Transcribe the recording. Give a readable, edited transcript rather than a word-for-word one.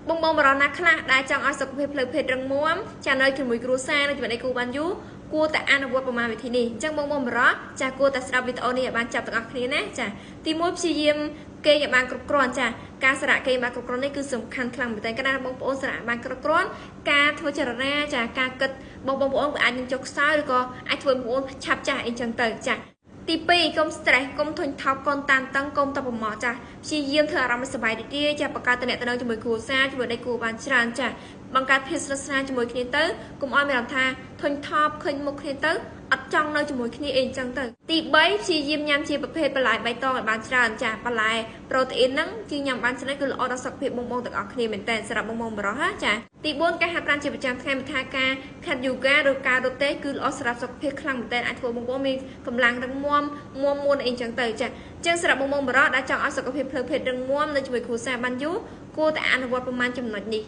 បងបងបរណាខ្លះដែលចង់ឲ្យសុខភាពផ្លូវភេទរឹងមាំចានៅជាមួយគ្រួសារនៅជាមួយដៃគូបានយូរគួរតែអនុវត្តប្រមាណវិធីនេះអញ្ចឹងបងបងបរោះចាគួរតែស្ដាប់វីដេអូនេះឲ្យបានចាប់ទាំងអស់គ្នាណាចាទី1ព្យាយាមគេឲ្យបានគ្រប់គ្រាន់ចាការសារៈគេបានគ្រប់គ្រាន់នេះគឺសំខាន់ខ្លាំងមែនតើកាលណាបងប្អូនសារៈបានគ្រប់គ្រាន់ការធ្វើចរណាចាការគិតបងប្អូនអាចនឹងចុះខ្សោយឬក៏អាចធ្វើបងប្អូនឆាប់ចាស់អីចឹងទៅចាទី2កុំ stress កុំធុញថប់កូនតានតឹងកុំតបប្រមាថចាព្យាយាមធ្វើអារម្មណ៍សុបាយរីករាយចាបង្កើតតំណែងជាមួយគ្រួសារជាមួយដៃគូបានច្រើនចាបង្កើតភាពស្និទ្ធស្នាលជាមួយគ្នាទៅកុំឲ្យមានអារម្មណ៍ថាធុញថប់ឃើញមុខគ្នាទៅអត់ចង់នៅជាមួយគ្នាអីចឹងទៅទី3ព្យាយាមញ៉ាំជាប្រភេទបន្លែបៃតងឲ្យបានច្រើនចាបន្លែប្រូតេអ៊ីនហ្នឹងគឺញ៉ាំបានច្រើនគឺល្អដល់សុខភាពបងទាំងអស់គ្នាមែនតើសម្រាប់បងបរោះណាចាទី4ការហាត់ប្រាណជាប្រចាំថ្ងៃមិនថាការខាត់យូហ្គាឬការរត់ទេគឺល្អសម្រាប់សុខភាពខ្លាំងមែនតើអាចធ្វើបងមានកម្លាំងរឹងមាំមួនអីចឹងទៅចាចឹងសម្រាប់បងបរោះដែលចង់ឲ្យសុខភាពផ្លូវភេទរឹងមាំនៅជាមួយគ្រួសារបានយូរគួរតែអនុវត្តប្រមាណចំណុចនេះ